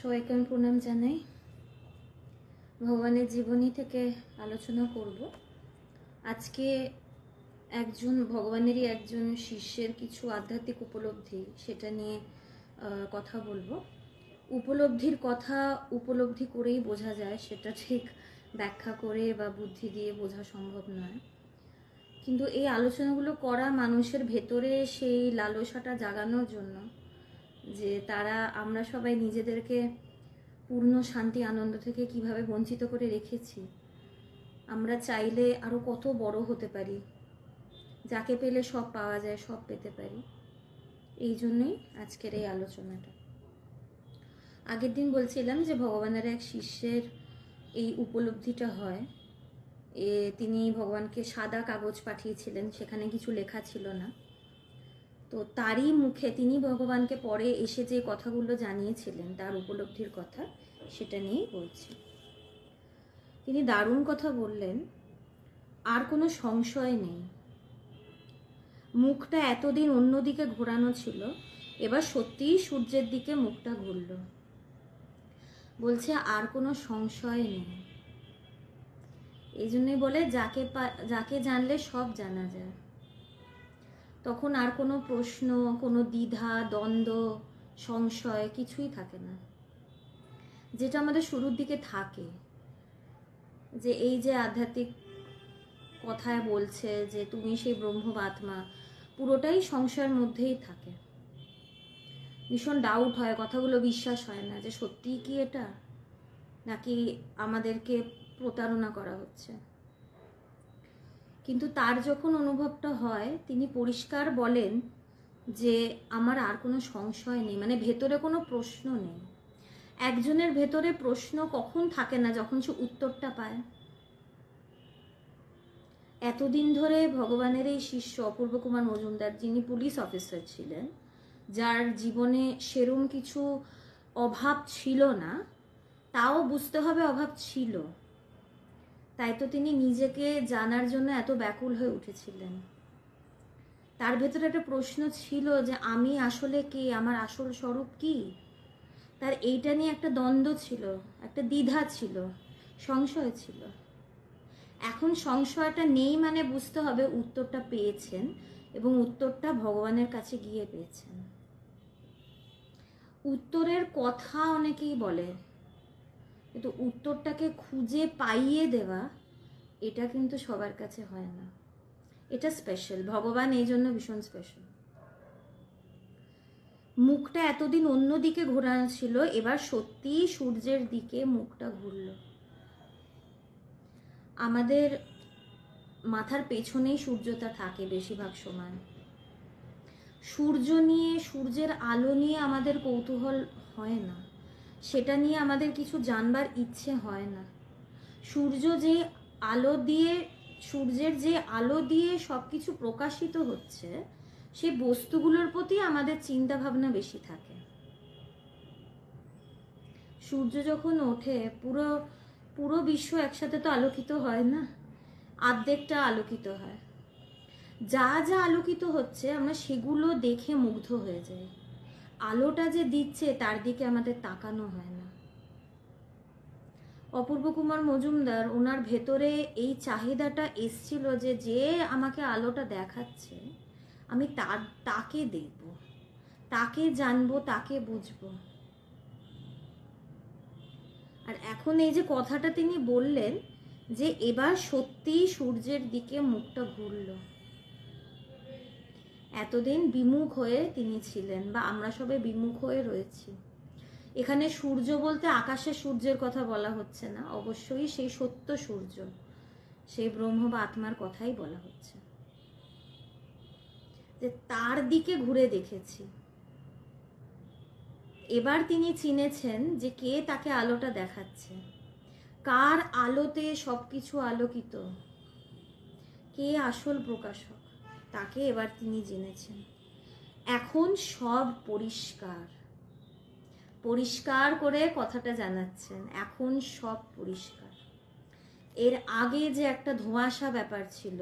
সবাইকে আমি প্রণাম জানাই। ভগবানের জীবনী থেকে আলোচনা করব। আজকে ভগবানেরই একজন শিষ্যের কিছু আধ্যাত্মিক উপলব্ধি, সেটা নিয়ে কথা বলবো। উপলব্ধির কথা উপলব্ধি করেই বোঝা যায়, সেটা ঠিক ব্যাখ্যা করে বা বুদ্ধি দিয়ে বোঝা সম্ভব নয়। কিন্তু এই আলোচনাগুলো করা মানুষের ভেতরে সেই লালসাটা জাগানোর জন্য, যে আমরা সবাই নিজেদেরকে পূর্ণ শান্তি আনন্দ থেকে কিভাবে বঞ্চিত করে রেখেছি। আমরা চাইলে আরো কত বড় হতে পারি, যাকে পেলে সব পাওয়া যায়, সব পেতে পারি। এই জন্যই আজকের এই আলোচনাটা। আগের দিন বলছিলাম যে ভগবানের এক শিষ্যের এই উপলব্ধিটা হয়। তিনি ভগবানকে সাদা কাগজ পাঠিয়েছিলেন, সেখানে কিছু লেখা ছিল না। তো তারই মুখে তিনি ভগবানকে পরে এসে যে কথাগুলো জানিয়েছিলেন, তার উপলব্ধির কথা, সেটা নিয়েই বলছি। তিনি দারুণ কথা বললেন, আর কোনো সংশয় নেই। মুখটা এতদিন অন্যদিকে ঘোরানো ছিল, এবার সত্যিই সূর্যের দিকে মুখটা ঘুরল। বলছে আর কোনো সংশয় নেই। এই জন্যই বলে যাকে জানলে সব জানা যায়। তখন আর কোনো প্রশ্ন, কোনো দ্বিধা, দ্বন্দ্ব, সংশয় কিছুই থাকে না, যেটা আমাদের শুরুর দিকে থাকে। যে এই যে আধ্যাত্মিক কথায় বলছে যে তুমি সেই ব্রহ্ম বা আত্মা, পুরোটাই সংশয়ের মধ্যেই থাকে। ভীষণ ডাউট হয়, কথাগুলো বিশ্বাস হয় না যে সত্যিই কি এটা, নাকি আমাদেরকে প্রতারণা করা হচ্ছে। কিন্তু তার যখন অনুভবটা হয়, তিনি পরিষ্কার বলেন যে আমার আর কোনো সংশয় নেই, মানে ভেতরে কোনো প্রশ্ন নেই। একজনের ভেতরে প্রশ্ন কখন থাকে না? যখন সে উত্তরটা পায়। এতদিন ধরে ভগবানের এই শিষ্য অপূর্ব কুমার মজুমদার, যিনি পুলিশ অফিসার ছিলেন, যার জীবনে সেরম কিছু অভাব ছিল না, তাও বুঝতে হবে অভাব ছিল। তাই তো তিনি নিজেকে জানার জন্য এত ব্যাকুল হয়ে উঠেছিলেন। তার ভেতরে একটা প্রশ্ন ছিল যে আমি আসলে কে, আমার আসল স্বরূপ কি। তার এইটা নিয়ে একটা দ্বন্দ্ব ছিল, একটা দ্বিধা ছিল, সংশয় ছিল। এখন সংশয়টা নেই, মানে বুঝতে হবে উত্তরটা পেয়েছেন, এবং উত্তরটা ভগবানের কাছে গিয়ে পেয়েছেন। উত্তরের কথা অনেকেই বলে, কিন্তু উত্তরটাকে খুঁজে পাইয়ে দেওয়া, এটা কিন্তু সবার কাছে হয় না। এটা স্পেশাল, ভগবান এই জন্য ভীষণ স্পেশাল। মুখটা এতদিন অন্যদিকে ঘোরানো ছিল, এবার সত্যিই সূর্যের দিকে মুখটা ঘুরল। আমাদের মাথার পেছনেই সূর্যটা থাকে বেশিরভাগ সময়। সূর্য নিয়ে, সূর্যের আলো নিয়ে আমাদের কৌতূহল হয় না, সেটা নিয়ে আমাদের কিছু জানবার ইচ্ছে হয় না। সূর্যের যে আলো দিয়ে সবকিছু প্রকাশিত হচ্ছে, সেই বস্তুগুলোর প্রতি আমাদের চিন্তা ভাবনা বেশি থাকে। সূর্য যখন ওঠে, পুরো বিশ্ব একসাথে তো আলোকিত হয় না, অর্ধেকটা আলোকিত হয়। যা যা আলোকিত হচ্ছে আমরা সেগুলো দেখে মুগ্ধ হয়ে যাই। আলোটা যে দিচ্ছে তার দিকে আমাদের তাকানো হয় না। অপূর্ব কুমার মজুমদার, ওনার ভেতরে এই চাহিদাটা এসছিল যে আমাকে আলোটা দেখাচ্ছে, আমি তাকে দেখব, তাকে জানবো, তাকে বুঝবো। আর এখন এই যে কথাটা তিনি বললেন যে এবার সত্যিই সূর্যের দিকে মুখটা ঘুরল। এতদিন বিমুখ হয়ে তিনি ছিলেন, বা আমরা সবাই বিমুখ হয়ে রয়েছি। এখানে সূর্য বলতে আকাশের সূর্যের কথা বলা হচ্ছে না, অবশ্যই সেই সত্য সূর্য, সেই ব্রহ্ম বা আত্মার কথাই বলা হচ্ছে। যে তার দিকে ঘুরে দেখেছি। এবার তিনি চিনেছেন যে কে তাকে আলোটা দেখাচ্ছে, কার আলোতে সবকিছু আলোকিত, কে আসল প্রকাশক, তাকে এবার তিনি জেনেছেন। এখন সব পরিষ্কার পরিষ্কার করে কথাটা জানাচ্ছেন, এখন সব পরিষ্কার। এর আগে যে একটা ধোঁয়াশা ব্যাপার ছিল,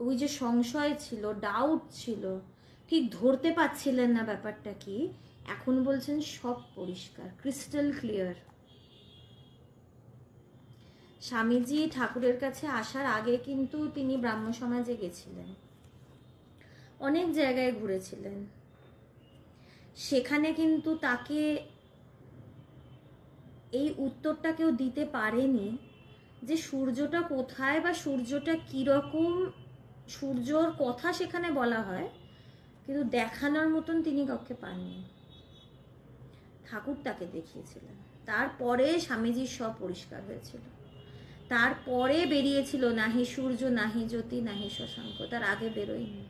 ওই যে সংশয় ছিল, ডাউট ছিল, ঠিক ধরতে পারছিলেন না ব্যাপারটা কি, এখন বলছেন সব পরিষ্কার, ক্রিস্টাল ক্লিয়ার। স্বামীজি ঠাকুরের কাছে আসার আগে কিন্তু তিনি ব্রাহ্ম সমাজে গেছিলেন, অনেক জায়গায় ঘুরেছিলেন। সেখানে কিন্তু তাকে এই উত্তরটা কেউ দিতে পারেনি যে সূর্যটা কোথায় বা সূর্যটা কিরকম। সূর্যর কথা সেখানে বলা হয়, কিন্তু দেখানোর মতন তিনি কাউকে পাননি। ঠাকুর তাকে দেখিয়েছিলেন। তারপরে স্বামীজির সব পরিষ্কার হয়েছিল। তারপরে বেরিয়েছিল নাহি সূর্য নাহি জ্যোতি নাহি শশাঙ্ক, তার আগে বেরোয়নি।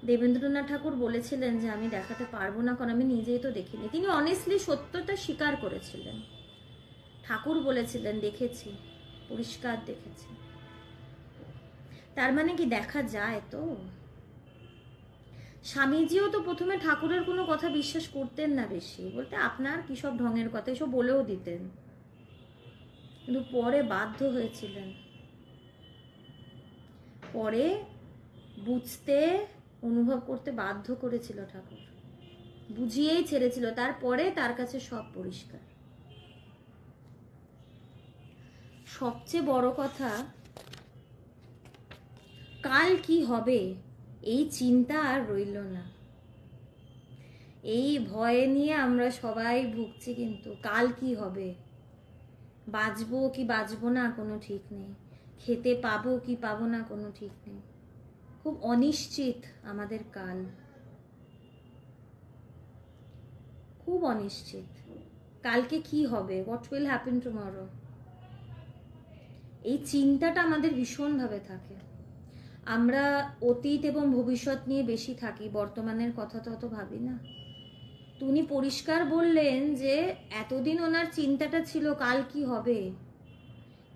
দেবেন্দ্রনাথ ঠাকুর বলেছিলেন যে আমি দেখাতে পারবো না, কারণ আমি নিজেই তো দেখিনি। তিনি অনেস্টলি সত্যটা স্বীকার করেছিলেন। ঠাকুর বলেছিলেন দেখেছি, পরিষ্কার দেখেছি। তার মানে কি দেখা যায় তো? স্বামীজিও তো প্রথমে ঠাকুরের কোনো কথা বিশ্বাস করতেন না বেশি, বলতে আপনার কি সব ঢঙের কথা, এসব বলেও দিতেন। কিন্তু পরে বাধ্য হয়েছিলেন, পরে বুঝতে অনুভব করতে বাধ্য করেছিল ঠাকুর, বুঝিয়েই ছেড়েছিল। তারপরে তার কাছে সব পরিষ্কার। সবচেয়ে বড় কথা, কাল কি হবে এই চিন্তা আর রইল না। এই ভয়ে নিয়ে আমরা সবাই ভুগছি, কিন্তু কাল কি হবে, বাঁচবো কি বাঁচবো না কোনো ঠিক নেই, খেতে পাবো কি পাবো না কোনো ঠিক নেই। খুব অনিশ্চিত আমাদের কাল, খুব অনিশ্চিত। কালকে কি হবে, হোয়াট উইল হ্যাপেন টুমরো, এই চিন্তাটা আমাদের ভীষণভাবে থাকে। আমরা অতীত এবং ভবিষ্যৎ নিয়ে বেশি থাকি, বর্তমানের কথা তো অত ভাবি না। উনি পরিষ্কার বললেন যে এতদিন ওনার চিন্তাটা ছিল কাল কি হবে।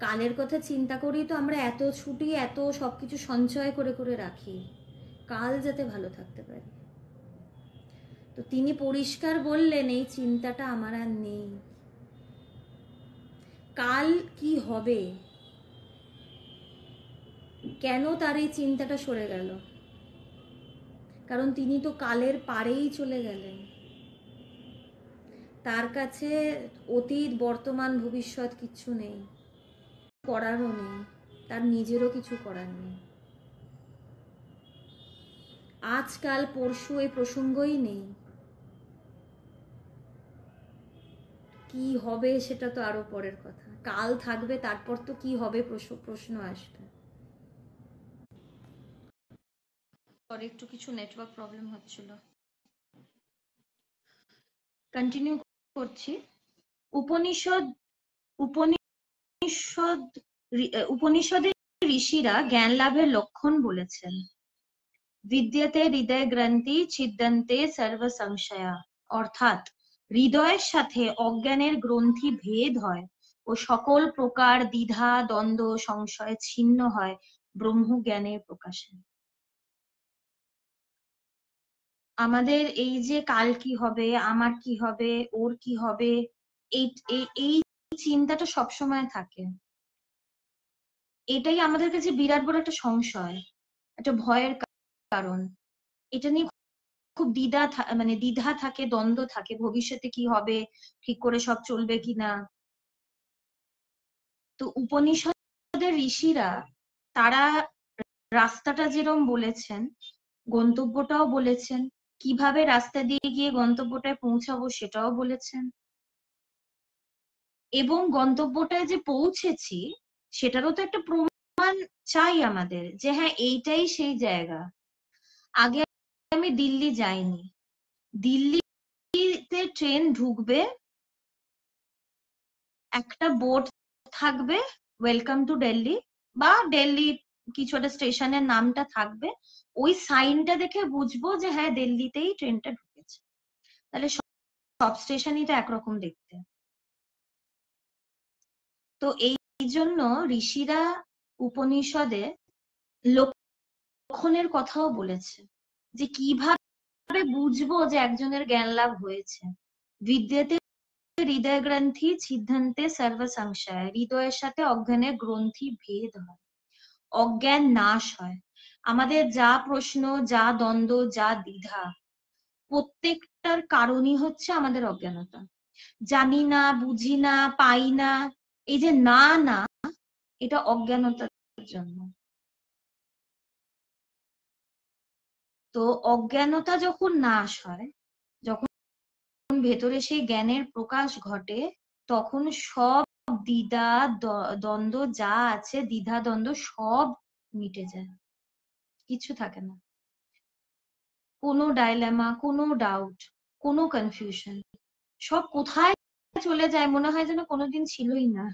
কালের কথা চিন্তা করেই তো আমরা এত ছুটি, এত সবকিছু সঞ্চয় করে করে রাখি, কাল যাতে ভালো থাকতে পারি। তো তিনি পরিষ্কার বললেন এই চিন্তাটা আমার আর নেই। কাল কি হবে, কেন তার এই চিন্তাটা সরে গেল? কারণ তিনি তো কালের পারেই চলে গেলেন। তার কাছে অতীত বর্তমান ভবিষ্যৎ কিচ্ছু নেই, করারও নেই, তার নিজেরও কিছু করার নেই। আজকাল পরশু এই প্রসঙ্গই নেই। কি হবে সেটা তো আরো পরের কথা, কাল থাকবে তারপর তো কি হবে প্রশ্ন আসবে। পরে একটু কিছু নেটওয়ার্ক প্রবলেম হচ্ছিল, কন্টিনিউ করছি। উপনিষদ উপনিষদ উপনিষদের ঋষিরা জ্ঞান লাভের লক্ষণ বলেছেন, বিদ্যতে হৃদয় গ্রন্থি ছিদ্যন্তে সর্ব সংশয়া, অর্থাৎ হৃদয়ের সাথে অজ্ঞানের গ্রন্থি ভেদ হয় ও সকল প্রকার দ্বিধা দ্বন্দ্ব সংশয় ছিন্ন হয় ব্রহ্ম জ্ঞানের প্রকাশে। আমাদের এই যে কাল কি হবে, আমার কি হবে, ওর কি হবে, এই চিন্তাটা সবসময় থাকে। এটাই আমাদের কাছে বিরাট বড় একটা সংশয়, একটা ভয়ের কারণ। এটা নিয়ে খুব মানে দ্বিধা থাকে, দ্বন্দ্ব থাকে, ভবিষ্যতে কি হবে, ঠিক করে সব চলবে কিনা। তো উপনিষদের ঋষিরা তারা রাস্তাটা যেরকম বলেছেন, গন্তব্যটাও বলেছেন, কিভাবে রাস্তা দিয়ে গিয়ে গন্তব্যটায় পৌঁছাবো সেটাও বলেছেন, এবং গন্তব্যটায় যে পৌঁছেছি সেটারও তো একটা প্রমাণ চাই আমাদের, যে হ্যাঁ এইটাই সেই জায়গা। আগে আমি দিল্লি যাইনি, দিল্লিতে ট্রেন ঢুকবে, একটা বোর্ড থাকবে ওয়েলকাম টু দিল্লি, বা দিল্লি কিছু একটা স্টেশনের নামটা থাকবে, ওই সাইনটা দেখে বুঝবো যে হ্যাঁ দিল্লিতেই ট্রেনটা ঢুকেছে। তাহলে সব স্টেশনই তো একরকম দেখতে। তো এই জন্য ঋষিরা উপনিষদে লক্ষণের কথাও বলেছে, যে কিভাবে বুঝবো যে একজনের জ্ঞান লাভ হয়েছে। বিদ্যতে হৃদয় গ্রন্থি ছিদ্যন্তে সর্ব সংশয়, হৃদয়ের সাথে অজ্ঞানের গ্রন্থি ভেদ হয়, অজ্ঞান নাশ হয়। আমাদের যা প্রশ্ন, যা দ্বন্দ্ব, যা দ্বিধা, প্রত্যেকটার কারণই হচ্ছে আমাদের অজ্ঞানতা। জানি না, বুঝি না, পাই না, এই যে না না, এটা অজ্ঞানতার জন্য। তো অজ্ঞানতা যখন নাশ হয়, যখন ভেতরে সেই জ্ঞানের প্রকাশ ঘটে, তখন সব দ্বিধা দ্বন্দ্ব যা আছে, দ্বিধা দ্বন্দ্ব সব মিটে যায়, কিছু থাকে না। কোনো ডাইলেমা, কোনো ডাউট, কোনো কনফিউশন, সব কোথায় চলে যায়, মনে হয় যেন কোনোদিন ছিলই না।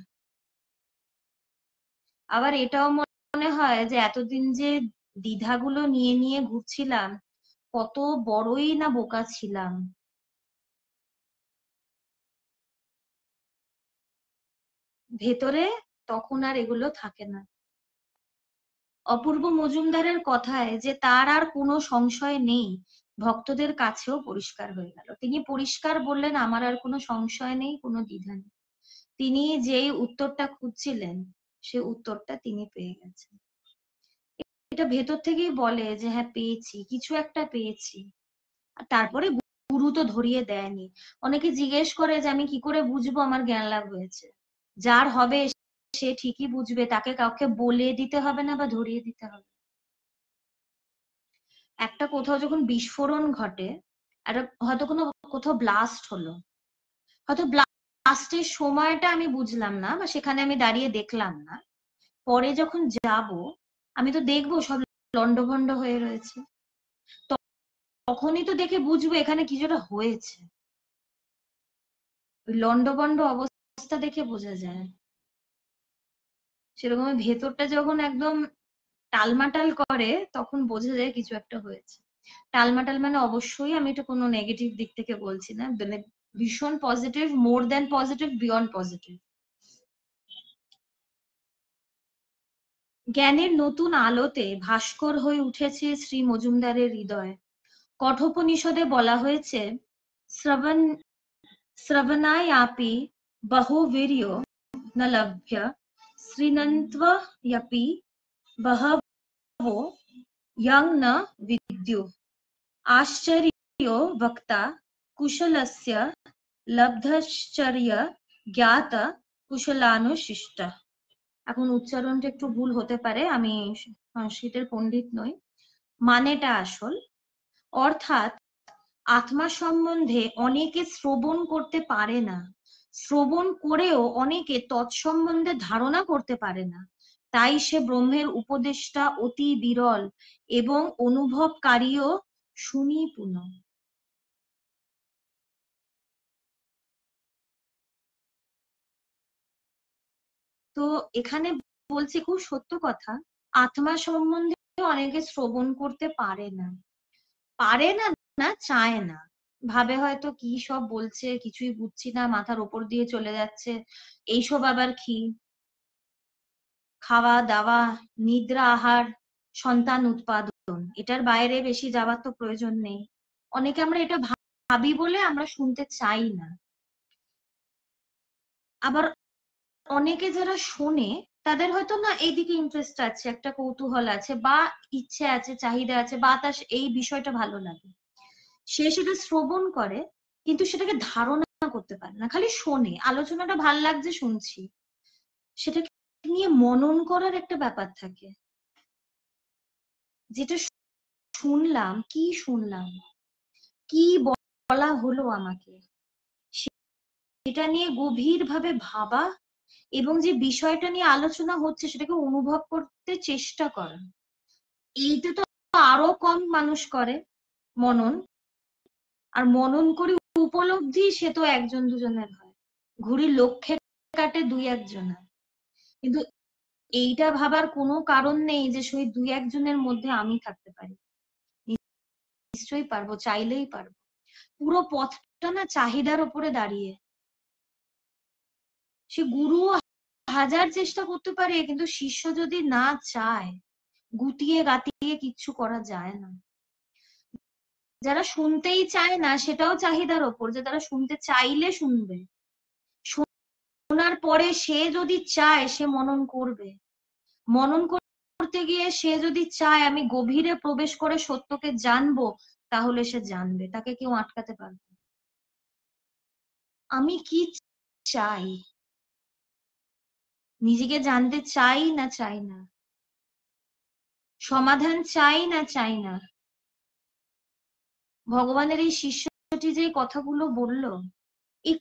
আবার এটাও মনে হয় যে এতদিন যে দ্বিধাগুলো নিয়ে নিয়ে ঘুরছিলাম, কত বড়ই না বোকা ছিলাম। ভেতরে তখন আর এগুলো থাকে না। অপূর্ব মজুমদারের কথায় যে তার আর কোনো সংশয় নেই, ভক্তদের কাছেও পরিষ্কার হয়ে গেল। তিনি পরিষ্কার বললেন, আমার আর কোনো সংশয় নেই, কোনো দ্বিধা নেই। তিনি যেই উত্তরটা খুঁজছিলেন, সে উত্তরটা তিনি পেয়ে গেছেন। এটা ভেতর থেকেই বলে যে হ্যাঁ পেয়েছি, কিছু একটা পেয়েছি। আর তারপরে গুরু তো ধরিয়ে দেয়নি। অনেকে জিজ্ঞেস করে যে আমি কি করে বুঝবো আমার জ্ঞান লাভ হয়েছে। যার হবে সে ঠিকই বুঝবে, তাকে কাউকে বলে দিতে হবে না বা ধরিয়ে দিতে হবে। একটা কোথাও যখন বিস্ফোরণ ঘটে, একটা হয়তো কোনো কোথাও ব্লাস্ট হলো, হয়তো ব্লাস্টের সময়টা আমি বুঝলাম না বা সেখানে আমি দাঁড়িয়ে দেখলাম না, পরে যখন যাব আমি তো দেখবো সব লন্ডভন্ড হয়ে রয়েছে, তখনই তো দেখে বুঝবো এখানে কিছুটা হয়েছে। ওই লন্ডভন্ড অবস্থা দেখে বোঝা যায়। সেরকম ভেতরটা যখন একদম টালমাটাল করে, তখন বোঝা যায় কিছু একটা হয়েছে। টালমাটাল মানে অবশ্যই আমি এটা কোনো নেগেটিভ দিক থেকে বলছি না, মানে ভীষণ positive, more than positive, beyond positive. জ্ঞানের নতুন আলোতে ভাস্কর হয়ে উঠেছে শ্রী মজুমদারের হৃদয়। কঠোপনিষদে বলা হয়েছে, শ্রবণ শ্রবণায়াপি বহুবীর্য ন লভ্য শৃণন্ত্যপি বহবো ইয়ং ন বিদ্যুঃ আশ্চর্যো বক্তা কুশলস্য লব্ধশ্চর্য জ্ঞাত কুশলানুশিষ্ট। এখন উচ্চারণটা একটু ভুল হতে পারে, আমি সংস্কৃতের পণ্ডিত নই, মানেটা আসল। অর্থাৎ আত্মা সম্বন্ধে অনেকে শ্রবণ করতে পারে না, শ্রবণ করেও অনেকে তৎসম্বন্ধে ধারণা করতে পারে না, তাই সে ব্রহ্মের উপদেশটা অতি বিরল এবং অনুভবকারীও সুনিপুণ। তো এখানে বলছি খুব সত্য কথা, আত্মা সম্বন্ধে অনেকে শ্রবণ করতে পারে না, পারে না, না চায় না, ভাবে হয়তো কি সব বলছে, কিছুই বুঝছি না, মাথার ওপর দিয়ে চলে যাচ্ছে, এইসব আবার কি, খাওয়া দাওয়া, নিদ্রা, আহার, সন্তান উৎপাদন, এটার বাইরে বেশি যাওয়ার তো প্রয়োজন নেই। অনেকে আমরা এটা ভাবি বলে আমরা শুনতে চাই না। আবার অনেকে যারা শোনে, তাদের হয়তো না এইদিকে ইন্টারেস্ট আছে, একটা কৌতূহল আছে বা ইচ্ছে আছে, চাহিদা আছে, বা তার এই বিষয়টা ভালো লাগে, সে সেটা শ্রবণ করে, কিন্তু সেটাকে ধারণা করতে পারে না, খালি শোনে, আলোচনাটা ভাল লাগছে শুনছি, সেটাকে নিয়ে মনন করার একটা ব্যাপার থাকে, যেটা শুনলাম, কি শুনলাম, কি বলা হলো আমাকে, সেটা নিয়ে গভীর ভাবে ভাবা এবং যে বিষয়টা নিয়ে আলোচনা হচ্ছে সেটাকে অনুভব করতে চেষ্টা করা। এইটা তো আরো কম মানুষ করে, মনন। আর মনন করে উপলব্ধি সে তো একজন দুজনের হয়, ঘুড়ির লক্ষ্যে কাটে দুই একজনের। কিন্তু এইটা ভাবার কোনো কারণ নেই যে সেই দুই একজনের মধ্যে আমি থাকতে পারি। নিশ্চয়ই পারবো, চাইলেই পারবো। পুরো পথটা না চাহিদার উপরে দাঁড়িয়ে। সে গুরু হাজার চেষ্টা করতে পারে, কিন্তু শিষ্য যদি না চায়, গুটিয়ে গাতিয়ে কিচ্ছু করা যায় না। যারা শুনতেই চায় না, সেটাও চাহিদার ওপর, যে তারা শুনতে চাইলে শুনবে, শোনার পরে সে যদি চায় সে মনন করবে, মনন করতে গিয়ে সে যদি চায় আমি গভীরে প্রবেশ করে সত্যকে জানবো, তাহলে সে জানবে, তাকে কেউ আটকাতে পারবে না। আমি কি চাই, নিজেকে জানতে চাই না চাই না, সমাধান চাই না চাই না। ভগবানের এই শিষ্যটি যে কথাগুলো বলল, এই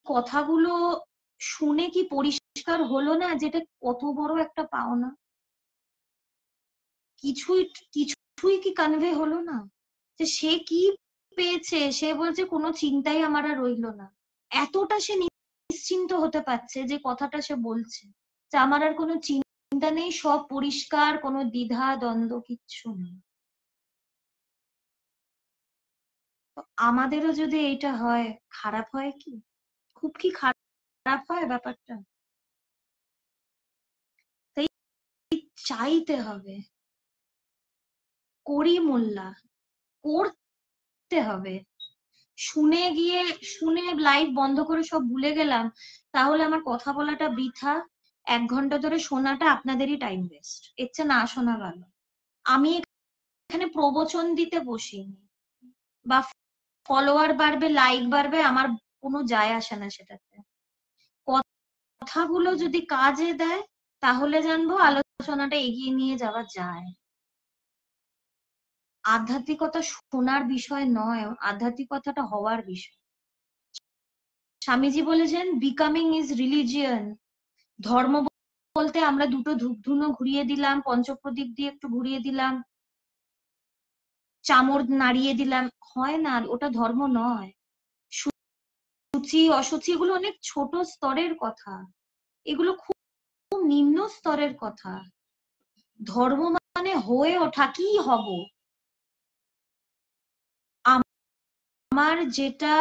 কথাগুলো শুনে কি পরিষ্কার হলো না যেটা কত বড় একটা পাওনা? কিছুই কিছুই কি কনভে হলো না যে সে কি পেয়েছে? সে বলছে কোনো চিন্তাই আমার আর রইলো না। এতটা সে নিশ্চিন্ত হতে পারছে যে কথাটা সে বলছে, যে আমার আর কোনো চিন্তা নেই, সব পরিষ্কার, কোনো দ্বিধা দ্বন্দ্ব কিচ্ছু নেই। তো আমাদেরও যদি এইটা হয়, খারাপ হয় কি? খুব কি খারাপ হয় ব্যাপারটা? তাই চাইতে হবে, করি মোল্লা, করতে হবে। শুনে লাইভ বন্ধ করে সব ভুলে গেলাম, তাহলে আমার কথা বলাটা বৃথা, 1 ঘন্টা ধরে শোনাটা আপনাদেরই টাইম ওয়েস্ট। এর চেয়ে না শোনা ভালো। আমি এখানে প্রবচন দিতে বসিনি, বা ফলোয়ার বাড়বে লাইক বাড়বে আমার কোনো যায় আসে না সেটাতে। কথাগুলো যদি কাজে দেয় তাহলে জানবো আলোচনাটা এগিয়ে নিয়ে যাওয়া যায়। আধ্যাত্মিকতা শোনার বিষয় নয়, আধ্যাত্মিকতাটা হওয়ার বিষয়। স্বামীজি বলেছেন বিকামিং ইজ রিলিজিয়ন। ধর্ম বলতে আমরা দুটো ধূপধুনো ঘুরিয়ে দিলাম, পঞ্চপ্রদীপ দিয়ে একটু ঘুরিয়ে দিলাম, চামর নাড়িয়ে দিলাম, হয় না, ওটা ধর্ম নয়। সূচি অসুচি এগুলো অনেক ছোট স্তরের কথা, এগুলো খুব নিম্ন স্তরের কথা। ধর্ম মানে হয়ে ওঠা, কি হব, আমার যেটা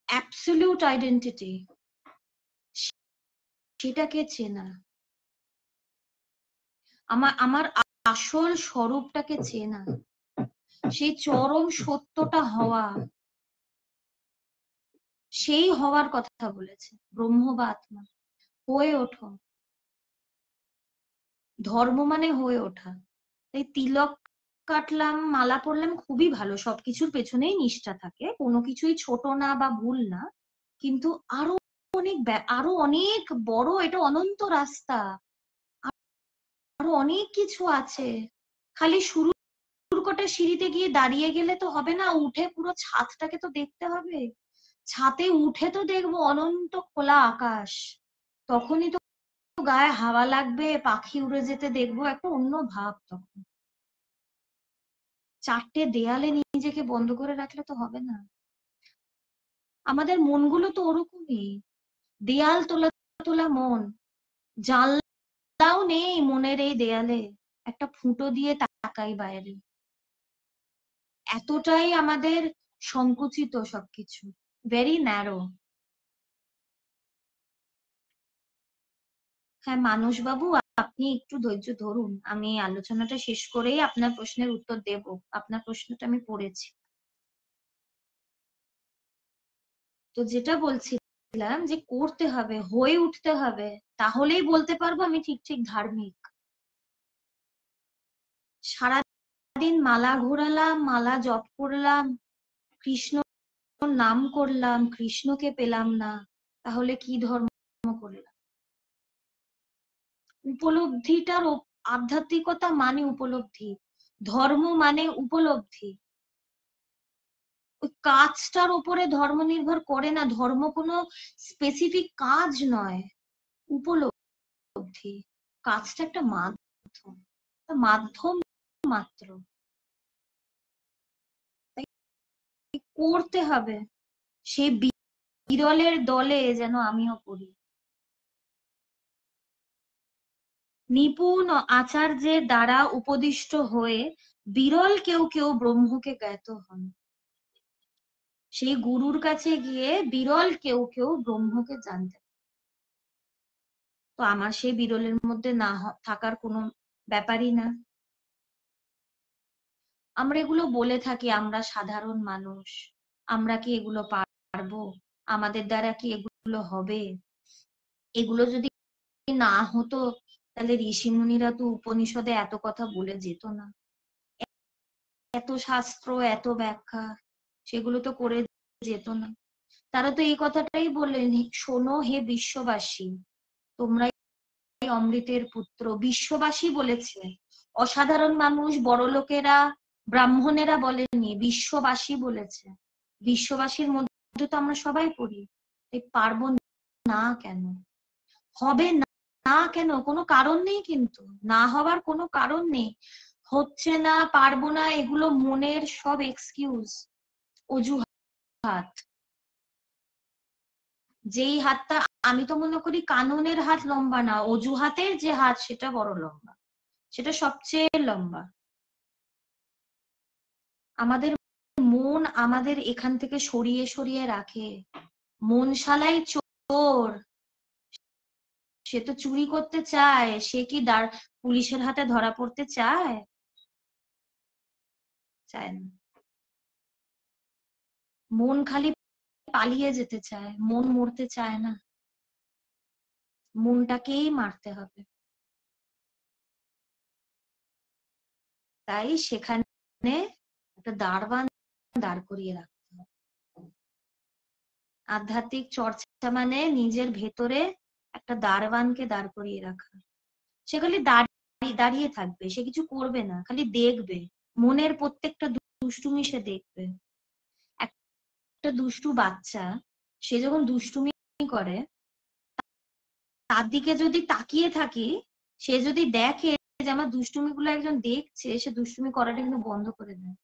অ্যাবসলিউট আইডেন্টিটি সেটাকে চেনা, আমার আসল স্বরূপটাকে চেনা, সেই চরম সত্যটা হওয়া, সেই হওয়ার কথা বলেছে ব্রহ্ম বা আত্মা। হয়ে ওঠো, ধর্ম মানে হয়ে ওঠা। তাই তিলক কাটলাম, মালা পরলাম, খুবই ভালো, সবকিছুর পেছনেই নিষ্ঠা থাকে, কোনো কিছুই ছোট না বা ভুল না, কিন্তু আরো অনেক বড়, এটা অনন্ত রাস্তা, আরো অনেক কিছু আছে। খালি শুরু কটা সিঁড়িতে গিয়ে দাঁড়িয়ে গেলে তো হবে না, উঠে পুরো ছাদটাকে তো দেখতে হবে। ছাদে উঠে তো দেখবো অনন্ত খোলা আকাশ, তখনই তো গায়ে হাওয়া লাগবে, পাখি উড়ে যেতে দেখবো, একটা অন্য ভাব তখন। 4টে দেয়ালে নিজেকে বন্ধ করে রাখলে তো হবে না। আমাদের মনগুলো তো ওরকমই, দেয়াল তোলা তোলা মন, জানলাও নেই মনের এই দেয়ালে, একটা ফুটো দিয়ে তাকাই বাইরে। এতটাই আমাদের সংকুচিত সবকিছু, ভেরি ন্যারো। হ্যাঁ মানুষ বাবু, আপনি একটু ধৈর্য ধরুন, আমি আলোচনাটা শেষ করেই আপনার প্রশ্নের উত্তর দেব। আপনার প্রশ্নটা আমি পড়েছি। তো যেটা বলছিলাম যে করতে হবে, হয়ে উঠতে হবে, তাহলেই বলতে পারবো আমি ঠিক ঠিক ধার্মিক। সারাদিন মালা ঘোরালাম, মালা জপ করলাম, কৃষ্ণ নাম করলাম, কৃষ্ণকে পেলাম না, তাহলে কি ধর্ম করলাম? উপলব্ধিটার আধ্যাত্মিকতা মানে উপলব্ধি, ধর্ম মানে উপলব্ধি। ওই কাজটার উপরে ধর্ম নির্ভর করে না, ধর্ম কোনো স্পেসিফিক কাজ নয়, উপলব্ধি। কাজটা একটা মাধ্যম, মাধ্যম মাত্র, তাই করতে হবে। সে বিরলের দলে যেন আমিও পড়ি। নিপুণ আচার্যের দ্বারা উপদিষ্ট হয়ে বিরল কেউ কেউ ব্রহ্মকে জ্ঞাত হন। সেই গুরুর কাছে গিয়ে বিরল কেউ কেউ ব্রহ্মকে জানতে। তো আমার সেই বিরলের মধ্যে না থাকার কোনো ব্যাপারই না। আমরা এগুলো বলে থাকি, আমরা সাধারণ মানুষ, আমরা কি এগুলো পারবো, আমাদের দ্বারা কি এগুলো হবে? এগুলো যদি না হতো তাহলে ঋষি মুনিরা তো উপনিষদে এত কথা বলে যেত না। এত শাস্ত্র, এত ব্যাখ্যা, সেগুলো তো করে যেত না। তারা তো এই কথাটাই বললেন, শোনো হে বিশ্ববাসী, তোমরাই অমৃতের পুত্র। বিশ্ববাসী বলেছে, অসাধারণ মানুষ, বড় লোকেরা, ব্রাহ্মণেরা বলেনি, বিশ্ববাসী বলেছে। বিশ্ববাসীর মধ্যে তো আমরা সবাই পড়ি। তাই পারবো না কেন, হবে না কেন, কোনো কারণ নেই, কিন্তু না হওয়ার কোনো কারণ নেই। হচ্ছে না, পারবো না, এগুলো মনের সব এক্সকিউজ, অজুহাত। যেই হাতটা, আমি তো মনে করি কানুনের হাত লম্বা না, অজুহাতের যে হাত সেটা বড় লম্বা, সেটা সবচেয়ে লম্বা। আমাদের মন আমাদের এখান থেকে সরিয়ে সরিয়ে রাখে। মন শালাই চোর, সে তো চুরি করতে চায়, সে কি পুলিশের হাতে ধরা পড়তে চায়? চায় না। মন খালি পালিয়ে যেতে চায়, মন মরতে চায় না, মনটাকেই মারতে হবে। তাই সেখানে একটা দারোয়ান দাঁড় করিয়ে রাখতে হবে। আধ্যাত্মিক চর্চা মানে নিজের ভেতরে একটা দারোয়ানকে দাঁড় করিয়ে রাখা। সে খালি দাঁড়িয়ে থাকবে, সে কিছু করবে না, খালি দেখবে, মনের প্রত্যেকটা দুষ্টুমি সে দেখবে। একটা দুষ্টু বাচ্চা, সে যখন দুষ্টুমি করে, তার দিকে যদি তাকিয়ে থাকি, সে যদি দেখে যে আমার দুষ্টুমি গুলো একজন দেখছে, সে দুষ্টুমি করাটা কিন্তু বন্ধ করে দেয়।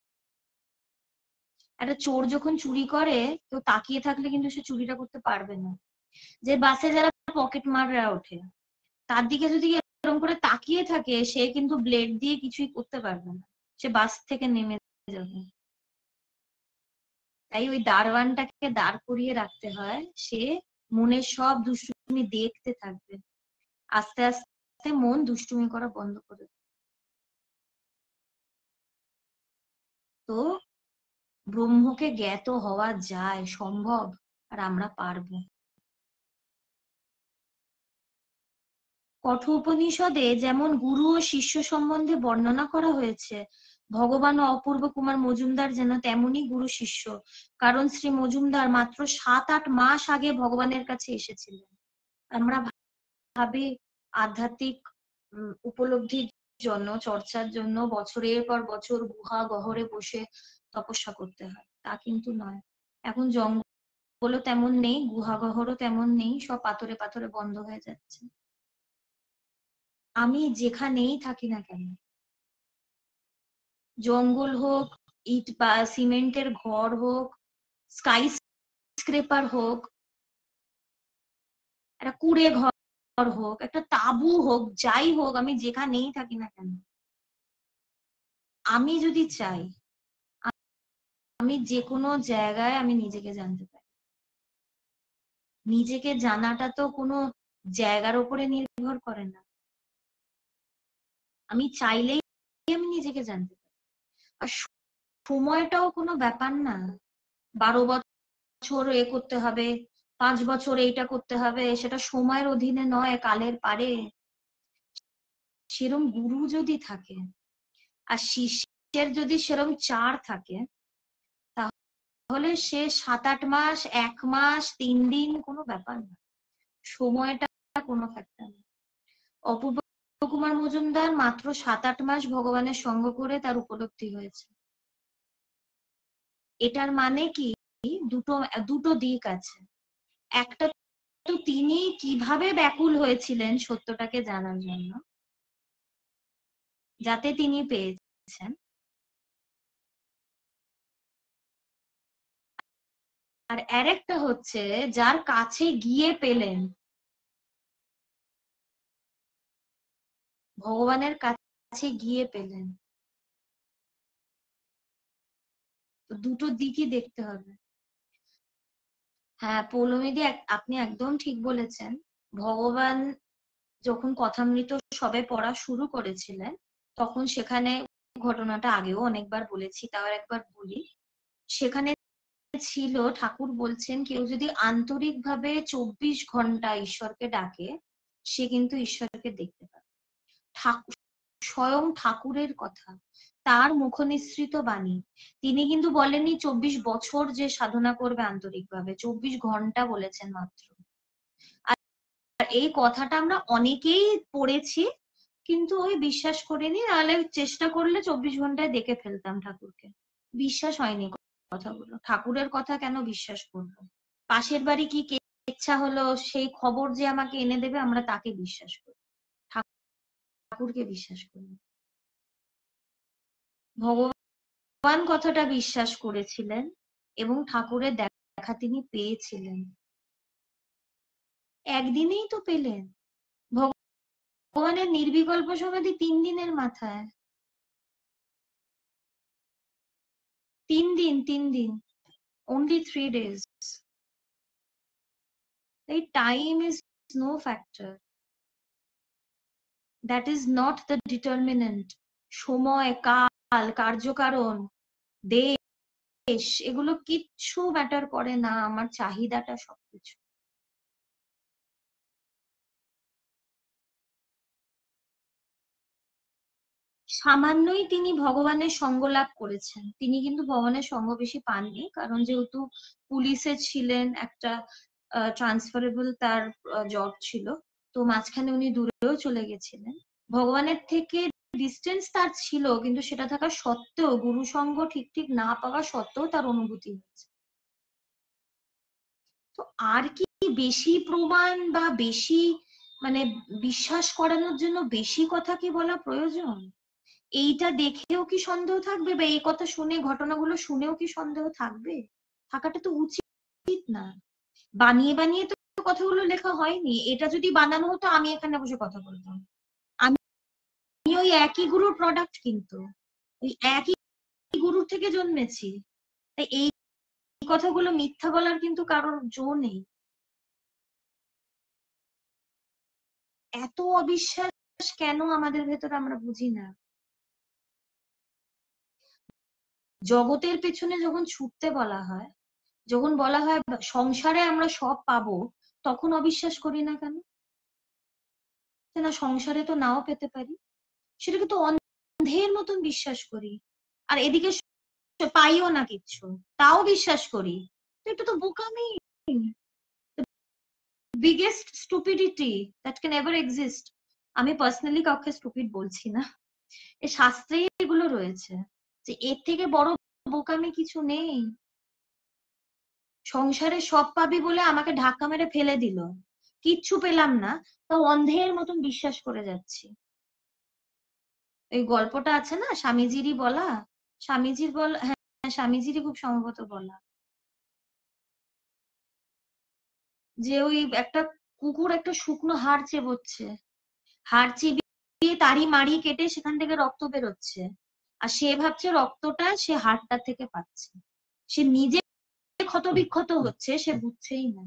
একটা চোর যখন চুরি করে, কেউ তাকিয়ে থাকলে কিন্তু সে চুরিটা করতে পারবে না। যে বাসে যারা পকেট মাররা ওঠে, তার দিকে যদি এরকম করে তাকিয়ে থাকে, সে কিন্তু ব্লেড দিয়ে কিছুই করতে পারবে না, সে বাস থেকে নেমে যাবে। তাই ওই দারোয়ানটাকে দাঁড় করিয়ে রাখতে হয়, সে মনের সব দুষ্টুমি দেখতে থাকবে, আস্তে আস্তে মন দুষ্টুমি করা বন্ধ করে দেবে। তো ব্রহ্মকে জ্ঞাত হওয়া যায়, সম্ভব, আর আমরা পারবো। কঠোপনিষদে যেমন গুরু ও শিষ্য সম্বন্ধে বর্ণনা করা হয়েছে, ভগবান ও অপূর্ব কুমার মজুমদার যেন তেমনই গুরু শিষ্য। কারণ শ্রী মজুমদার মাত্র 7-8 মাস আগে ভগবানের কাছে এসেছিলেন। আমরা ভাবি আধ্যাত্মিক উপলব্ধির জন্য, চর্চার জন্য বছরের পর বছর গুহা গহরে বসে তপস্যা করতে হয়, তা কিন্তু নয়। এখন জঙ্গলও তেমন নেই, গুহা গহরও তেমন নেই, সব পাথরে পাথরে বন্ধ হয়ে যাচ্ছে। আমি যেখানেই থাকি না কেন, জঙ্গল হোক, ইট বা সিমেন্টের ঘর হোক, স্কাই স্ক্রেপার হোক, একটা কুড়ে ঘর হোক, একটা তাঁবু হোক, যাই হোক, আমি যেখানেই থাকি না কেন, আমি যদি চাই, আমি যে কোনো জায়গায় আমি নিজেকে জানতে পারি। নিজেকে জানাটা তো কোনো জায়গার উপরে নির্ভর করে না, আমি চাইলেই আমি নিজেকে জানতে পারি। আর সময়টাও কোনো ব্যাপার না, 12 বছর এ করতে হবে, 5 বছর এইটা করতে হবে, সেটা সময়ের অধীনে নয়, কালের পারে। সেরম গুরু যদি থাকে আর শিষ্যের যদি সেরম চার থাকে, তাহলে সে 7-8 মাস, 1 মাস, 3 দিন কোনো ব্যাপার না, সময়টা কোনো ফ্যাক্টর না। অপূর্ব কুমার মজুমদার মাত্র 7-8 মাস ভগবানের সঙ্গ করে তার উপলব্ধি হয়েছে। এটার মানে কি, দুটো দিক আছে। একটা তো তিনি কিভাবে ব্যাকুল হয়েছিলেন সত্যটাকে জানার জন্য, যাতে তিনি পেয়েছেন। আর আরেকটা হচ্ছে যার কাছে গিয়ে পেলেন, ভগবানের কাছে গিয়ে পেলেন। তো দুটো দিকই দেখতে হবে। হ্যাঁ, পৌলোমিদি, আপনি একদম ঠিক বলেছেন। ভগবান যখন কথামৃত সবে পড়া শুরু করেছিলেন, তখন সেখানে, ঘটনাটা আগেও অনেকবার বলেছি, তাও একবার বলি, সেখানে ছিল, ঠাকুর বলছেন কেউ যদি আন্তরিকভাবে 24 ঘন্টা ঈশ্বরকে ডাকে, সে কিন্তু ঈশ্বরকে দেখতে পাবে। ঠাকুর স্বয়ং ঠাকুরের কথা, তার মুখনিসৃত বাণী। তিনি কিন্তু বলেননি 24 বছর যে সাধনা করবে আন্তরিকভাবে, 24 ঘন্টা বলেছেন মাত্র। আর এই কথাটা আমরা অনেকেই পড়েছি, কিন্তু ওই বিশ্বাস করিনি, নাহলে চেষ্টা করলে 24 ঘন্টায় দেখে ফেলতাম ঠাকুরকে। বিশ্বাস হয়নি কথাগুলো, ঠাকুরের কথা কেন বিশ্বাস করবো? পাশের বাড়ি কি ইচ্ছা হলো সেই খবর যে আমাকে এনে দেবে, আমরা তাকে বিশ্বাস করি, ঠাকুরকে বিশ্বাস করি। ভগবান কথাটা বিশ্বাস করেছিলেন এবং ঠাকুরের দেখা তিনি পেয়েছিলেন। একদিনেই তো পেলেন। ভগবানের নির্বিকল্প সমাধি 3 দিনের মাথায়। 3 দিন, only 3 days. The time is no factor. That is not the determinant. সময়, কাল, কার্যকারণ, দেশ, এগুলো কিচ্ছু ম্যাটার করে না, আমার চাহিদাটা সবকিছু। সামান্যই তিনি ভগবানের সঙ্গ লাভ করেছেন, তিনি কিন্তু ভগবানের সঙ্গ বেশি পাননি, কারণ যেহেতু পুলিশে ছিলেন, একটা ট্রান্সফারেবল তার জব ছিল, তো মাঝখানে উনি দূরেও চলে গেছিলেন। ভগবানের থেকে ডিস্টেন্স তার ছিল, কিন্তু সেটা থাকা সত্ত্বেও, গুরু সঙ্গ ঠিক ঠিক না পাওয়া সত্ত্বেও তার অনুভূতি হয়েছে। তো আর কি বেশি প্রমাণ বা বেশি মানে বিশ্বাস করানোর জন্য বেশি কথা কি বলা প্রয়োজন? এইটা দেখেও কি সন্দেহ থাকবে, বা এই কথা শুনে, ঘটনাগুলো শুনেও কি সন্দেহ থাকবে? থাকাটা তো উচিত না। বানিয়ে বানিয়ে তো কথাগুলো লেখা হয়নি। এটা যদি বানানো হতো, আমি এখানে বসে কথা বলতাম। আমি ওই একই গুরুর প্রোডাক্ট, কিন্তু ওই একই গুরুর থেকে জন্মেছি। তাই এই কথাগুলো মিথ্যা বলার কিন্তু কারোর জো নেই। এত অবিশ্বাস কেন আমাদের ভেতরে, আমরা বুঝি না। জগতের পেছনে যখন ছুটতে বলা হয়, যখন বলা হয় সংসারে আমরা সব পাবো, তখন অবিশ্বাস করি না কেন? না, সংসারে তো নাও পেতে পারি, সেটাকে তো অন্ধের মতন বিশ্বাস করি। আর এদিকে পাইও না কিচ্ছু, তাও বিশ্বাস করি। তো এটা তো বোকামি, biggest stupidity that can ever exist. আমি পার্সোনালি কাউকে স্টুপিড বলছি না, এ শাস্ত্রেই এগুলো রয়েছে, যে এর থেকে বড় বোকামি কিছু নেই। সংসারে সব পাবি বলে আমাকে ধাক্কা মেরে ফেলে দিল, কিচ্ছু পেলাম না, তো অন্ধের মতন বিশ্বাস করে যাচ্ছি। এই গল্পটা আছে না, স্বামীজিরই বলা, স্বামীজির বলা, হ্যাঁ স্বামীজিরই খুব সম্ভবত বলা, যে ওই একটা কুকুর একটা শুকনো হাড় চেবোচ্ছে, হাড় চিবিয়ে তাড়ি মারি কেটে সেখান থেকে রক্ত বেরোচ্ছে, আর সে ভাবছে রক্তটা সে হাড়টা থেকে পাচ্ছে, সে নিজে ক্ষত বিক্ষত হচ্ছে, সে বুঝছেই না।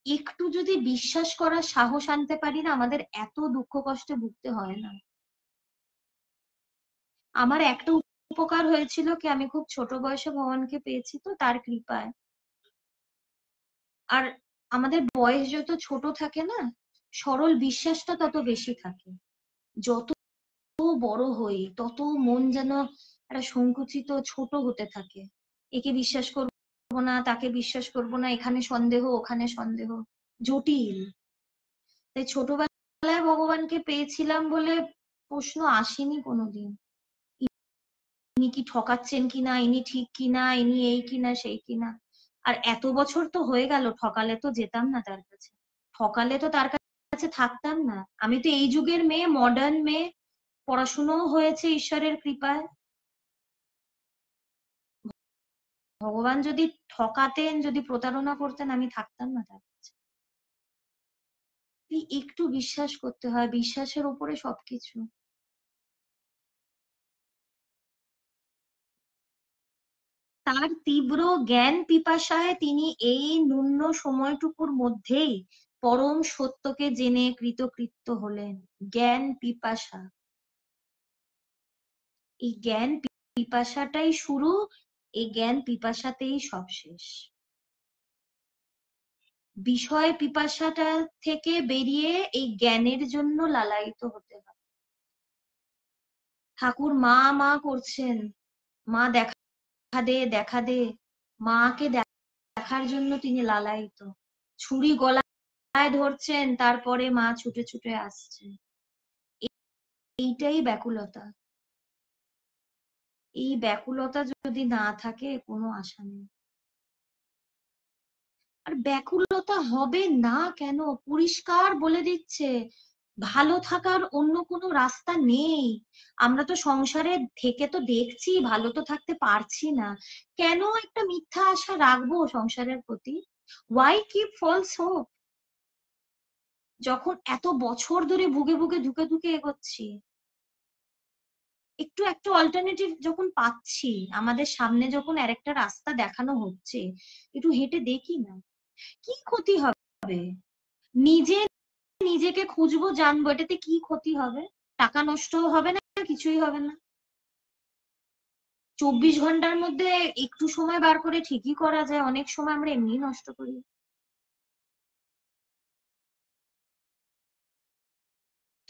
একটু যদি বিশ্বাস করার সাহস আনতে পারি না, আমাদের এত দুঃখ কষ্টে ভুগতে হয় না। আমার একটা উপকার হয়েছিল কি, আমি খুব ছোট বয়সে ভগবানকে পেয়েছি তো তার কৃপায়। আর আমাদের বয়স যত ছোট থাকে না, সরল বিশ্বাসটা তত বেশি থাকে। যত বড় হই, তত মন যেন একটা সংকুচিত, ছোট হতে থাকে। একে বিশ্বাস করবো না, তাকে বিশ্বাস করবো না, এখানে সন্দেহ, ওখানে সন্দেহ, জটিল। তাই ছোটবেলায় ভগবানকে পেয়েছিলাম বলে প্রশ্ন আসেনি কোনোদিন, ইনি কি ঠকাচ্ছেন কিনা, ইনি ঠিক কিনা, ইনি এই কিনা সেই কিনা। আর এত বছর তো হয়ে গেল, ঠকালে তো যেতাম না তার কাছে, ঠকালে তো তার কাছে থাকতাম না। আমি তো এই যুগের মেয়ে, মডার্ন মেয়ে, পড়াশুনোও হয়েছে ঈশ্বরের কৃপায়। ভগবান যদি ঠকাতেন, যদি প্রতারণা করতেন, আমি থাকতাম না তার কাছে। একটু বিশ্বাস করতে হয়, বিশ্বাসের উপরে সবকিছু। তার তীব্র জ্ঞান পিপাসায় তিনি এই ন্যূন সময়টুকুর মধ্যেই পরম সত্যকে জেনে কৃতকৃত্য হলেন। জ্ঞান পিপাসা, এই জ্ঞান পিপাসাটাই শুরু, এই জ্ঞান পিপাসাতেই সব শেষ। বিষয় পিপাসাটা থেকে বেরিয়ে এই জ্ঞানের জন্য লালায়িত হতে হয়। ঠাকুর মা মা করছেন, মা দেখা দে দেখা দে, মাকে দেখার জন্য তিনি লালায়িত। ছুরি গলায় ধরছেন, তারপরে মা ছুটে ছুটে আসছে। এইটাই ব্যাকুলতা। এই ব্যাকুলতা যদি না থাকে, কোনো আশা নেই। আর ব্যাকুলতা হবে না কেন? পরিষ্কার বলে দিচ্ছে ভালো থাকার অন্য কোনো রাস্তা নেই। আমরা তো সংসারে থেকে তো দেখছি ভালো তো থাকতে পারছি না, কেন একটা মিথ্যা আশা রাখবো সংসারের প্রতি? ওয়াই কিপ ফলস হোপ, যখন এত বছর ধরে ভুগে ভুগে ধুকে ধুকে এগোচ্ছি? একটু একটু অল্টারনেটিভ যখন পাচ্ছি, আমাদের সামনে যখন আরেকটা রাস্তা দেখানো হচ্ছে, একটু হেঁটে দেখি না, কি ক্ষতি হবে? নিজে নিজেকে খুঁজবো, জানবো, এটাতে কি ক্ষতি হবে? টাকা নষ্ট হবে না, কিছুই হবে না। 24 ঘন্টার মধ্যে একটু সময় বার করে ঠিকই করা যায়, অনেক সময় আমরা এমনি নষ্ট করি।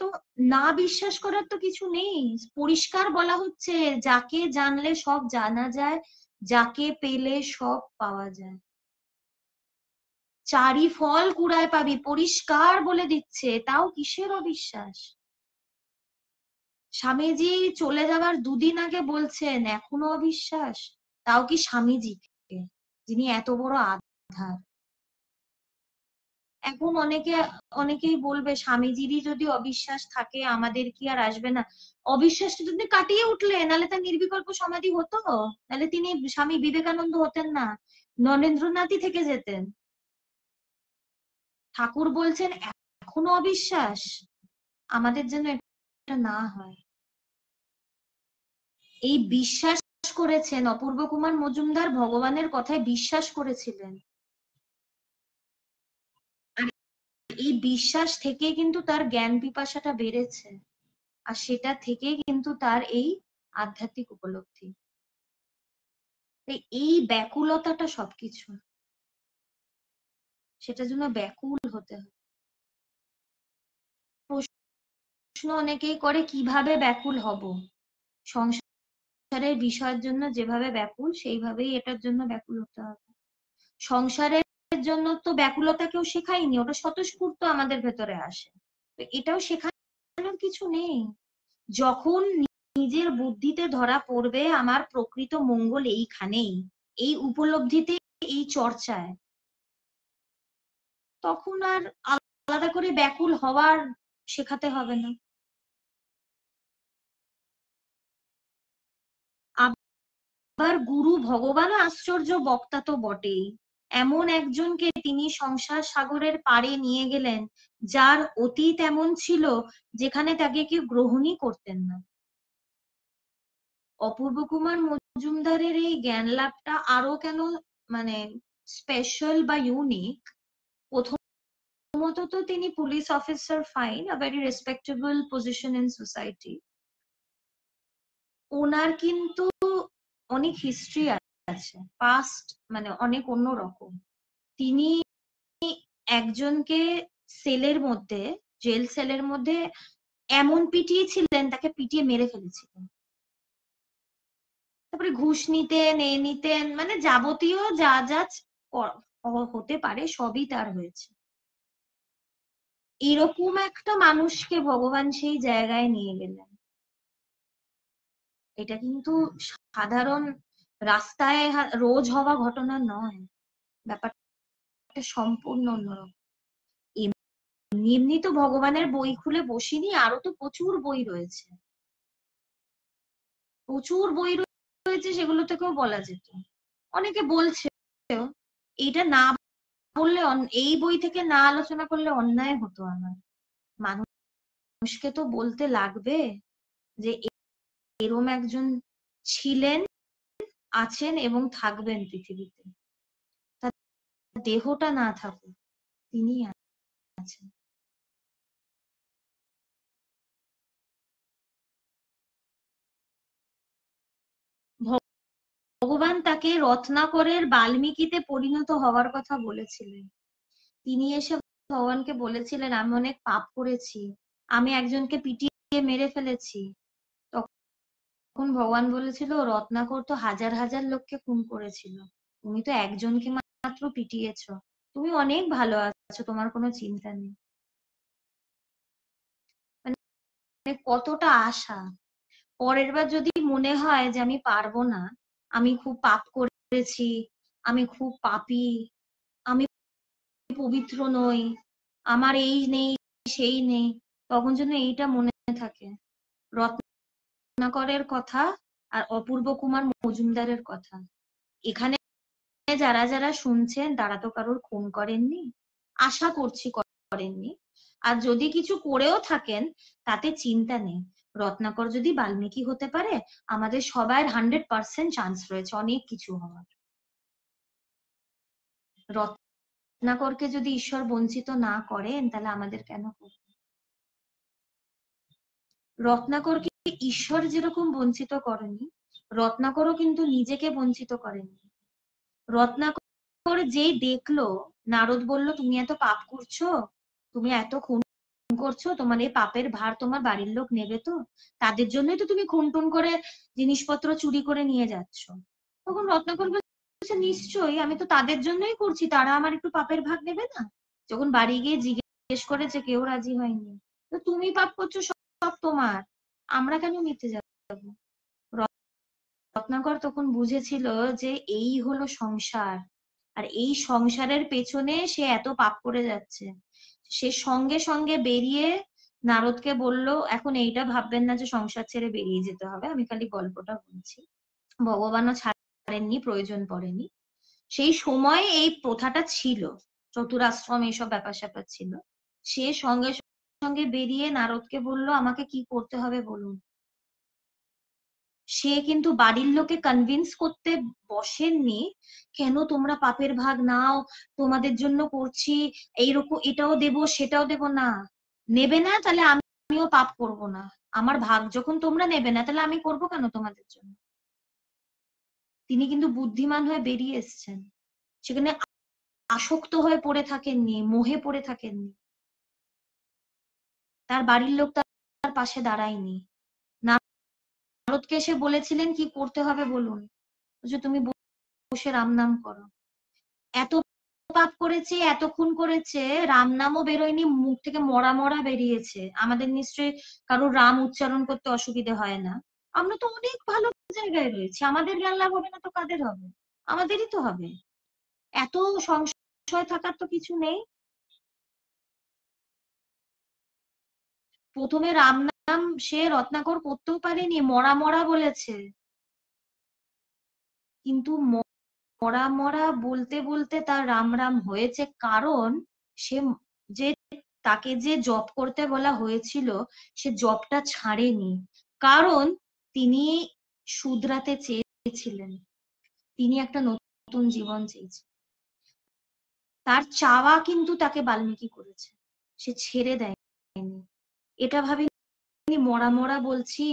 তো না বিশ্বাস করার তো কিছু নেই। পরিষ্কার বলা হচ্ছে যাকে জানলে সব জানা যায়, যাকে পেলে সব পাওয়া যায়, চারি ফল কুড়ায় পাবি, পরিষ্কার বলে দিচ্ছে। তাও কিসের অবিশ্বাস? স্বামীজি চলে যাবার দুদিন আগে বলছেন এখনো অবিশ্বাস? তাও কি স্বামীজিকে, যিনি এত বড় আধার। এখন অনেকেই বলবে স্বামীজিরই যদি অবিশ্বাস থাকে আমাদের কি আর আসবে না? অবিশ্বাসটা যদি কাটিয়ে উঠলে, নাহলে তার নির্বিকল্প সমাধি হতো, নাহলে তিনি স্বামী বিবেকানন্দ হতেন না, নরেন্দ্রনাথই থেকে যেতেন। ঠাকুর বলছেন এখনো অবিশ্বাস, আমাদের যেন এটা না হয়। এই বিশ্বাস করেছেন অপূর্ব কুমার মজুমদার, ভগবানের কথায় বিশ্বাস করেছিলেন। আর এই বিশ্বাস থেকে কিন্তু তার জ্ঞান পিপাসাটা বেড়েছে, আর সেটা থেকে কিন্তু তার এই আধ্যাত্মিক উপলব্ধি। এই ব্যাকুলতাটা সবকিছু, সেটার জন্য ব্যাকুল হতে হয়। প্রশ্ন অনেকেই করে কিভাবে ব্যাকুল হব? সংসারের বিষয়ের জন্য যেভাবে ব্যাকুল, সেইভাবেই এটার জন্য ব্যাকুল হতে হবে। সংসারের জন্য তো ব্যাকুলতা কেউ শেখায়নি, ওটা স্বতঃস্ফূর্ত আমাদের ভেতরে আসে। তো এটাও শেখানোর কিছু নেই। যখন নিজের বুদ্ধিতে ধরা পড়বে আমার প্রকৃত মঙ্গল এইখানেই, এই উপলব্ধিতে, এই চর্চায়, তখন আর আলাদা করে ব্যাকুল হওয়ার শেখাতে হবে না। আবার গুরু ভগবান আশ্চর্য বক্তা তো বটেই। এমন একজনকে তিনি সংসার সাগরের পাড়ে নিয়ে গেলেন, যার অতীত এমন ছিল যেখানে তাকে কেউ গ্রহণই করতেন না। অপূর্ব কুমার মজুমদারের এই জ্ঞান লাভটা আরো কেন মানে স্পেশাল বা ইউনিক? প্রথমত তো তিনি police officer, fine, a very respectable position in society. ওনার কিন্তু অনেক হিস্ট্রি আছে, পাস্ট মানে অনেক অন্যরকম। তিনি একজনকে সেলের মধ্যে, জেল সেলের মধ্যে এমন পিটিয়েছিলেন, তাকে পিটিয়ে মেরে ফেলেছিলেন। তারপরে ঘুষ নিতেন, নিতেন, মানে যাবতীয় যা যা হতে পারে সবই তার হয়েছে। এরকম একটা মানুষকে ভগবান সেই জায়গায় নিয়ে গেলেন। এটা কিন্তু সাধারণ রাস্তায় রোজ হওয়া ঘটনা নয়, ব্যাপারটা সম্পূর্ণ অন্যরকম। এমনি এমনি তো ভগবানের বই খুলে বসিনি, আরো তো প্রচুর বই রয়েছে, প্রচুর বই রয়েছে, সেগুলো থেকেও বলা যেত। অনেকে বলছে এইটা না বললে, এই বই থেকে না আলোচনা করলে অন্যায় হতো আমার। মানুষকে তো বলতে লাগবে যে এরম একজন ছিলেন, আছেন এবং থাকবেন পৃথিবীতে। তার দেহটা না থাকুক, তিনি আছেন। ভগবান তাকে রত্নাকরের বাল্মীকিতে পরিণত হওয়ার কথা বলেছিলেন। তিনি এসে ভগবানকে বলেছিলেন আমি অনেক পাপ করেছি, আমি একজনকে পিটিয়ে মেরে ফেলেছি। তখন ভগবান বলেছিল রত্নাকর তো হাজার হাজার লোককে খুন করেছিল, তুমি তো একজনকে মাত্র পিটিয়েছো, তুমি অনেক ভালো আছো, তোমার কোনো চিন্তা নেই। মানে কতটা আশা। পরের বার যদি মনে হয় যে আমি পারবো না, আমি খুব পাপ করেছি, আমি খুব পাপী, আমি পবিত্র নই, আমার এই নেই সেই নেই, তখন যেন এইটা মনে থাকে, রত্নাকরের কথা আর অপূর্ব কুমার মজুমদারের কথা। এখানে যারা যারা শুনছেন তারা তো কারোর খুন করেননি, আশা করছি করেননি, আর যদি কিছু করেও থাকেন তাতে চিন্তা নেই, রত্নাকর যদি বাল্মীকি হতে পারে আমাদের সবার 100% চান্স রয়েছে অনেক কিছু হওয়ার। রত্নাকরকে যদি ঈশ্বর বঞ্চিত না করেন তাহলে আমাদের কেন করবেন? রত্নাকরকে ঈশ্বর যেরকম বঞ্চিত করেনি, রত্নাকরও কিন্তু নিজেকে বঞ্চিত করেননি। রত্নাকর যেই দেখলো নারদ বলল তুমি এত পাপ করছো, তুমি এত খুন করছো, তোমার এই পাপের ভার তোমার বাড়ির লোক নেবে তো, তাদের জন্যই তো তুমি খুন টুন করে জিনিসপত্র চুরি করে নিয়ে যাচ্ছ। তখন রত্নাকর বলছে নিশ্চয়ই, আমি তো তাদের জন্যই করছি, তারা আমার একটু পাপের ভাগ নেবে না? যখন বাড়ি গিয়ে জিজ্ঞেস করেছে কেউ রাজি হয়নি, তো তুমি পাপ করছো সব তোমার, আমরা কেন নিতে যাবো? রত্নাকর তখন বুঝেছিল যে এই হলো সংসার, আর এই সংসারের পেছনে সে এত পাপ করে যাচ্ছে। সে সঙ্গে সঙ্গে বেরিয়ে নারদকে বলল এখন এইটা ভাববেন না যে সংসার ছেড়ে বেরিয়ে যেতে হবে, আমি খালি গল্পটা বলছি, ভগবানও ছাড়েননি, প্রয়োজন পড়েনি। সেই সময় এই প্রথাটা ছিল, চতুরাশ্রম এইসব ব্যাপার স্যাপার ছিল। সে সঙ্গে সঙ্গে বেরিয়ে নারদকে বলল আমাকে কি করতে হবে বলুন। সে কিন্তু বাড়ির লোকে কনভিন্স করতে বসেননি, কেন তোমরা পাপের ভাগ নাও, তোমাদের জন্য করছি, এইরকম এটাও দেব সেটাও দেব না, নেবে না তাহলে আমিও পাপ করব না, আমার ভাগ যখন তোমরা নেবে না তাহলে আমি করব কেন তোমাদের জন্য। তিনি কিন্তু বুদ্ধিমান হয়ে বেরিয়ে এসছেন, সেখানে আসক্ত হয়ে পড়ে থাকেননি, মোহে পড়ে থাকেননি। তার বাড়ির লোক তার পাশে দাঁড়ায়নি। নারদকে এসে বলেছিলেন কি করতে হবে বলুন, যে তুমি বসে রাম নাম করো। এত পাপ করেছে, এত খুন করেছে, রাম নামও বেরোয়নি, মুখ থেকে মরা মরা বেরিয়েছে। আমাদের নিশ্চয়ই কারোর রাম উচ্চারণ করতে অসুবিধে হয় না, আমরা তো অনেক ভালো জায়গায় রয়েছি, আমাদের জ্ঞান লাভ হবে না তো কাদের হবে? আমাদেরই তো হবে। এত সংশয় থাকার তো কিছু নেই। প্রথমে রাম নাম সে রত্নাকর করতেও পারেনি, মরা মরা বলেছে, কিন্তু মরা মরা বলতে বলতে তার রাম রাম হয়েছে, কারণ সে যে তাকে যে জপ করতে বলা হয়েছিল সে জপটা ছাড়েনি, কারণ তিনি শুধরাতে চেয়েছিলেন, তিনি একটা নতুন জীবন চেয়েছিলেন। তার চাওয়া কিন্তু তাকে বাল্মীকি করেছে, সে ছেড়ে দেয়নি। এটা ভাবিনি মরা মরা বলছি,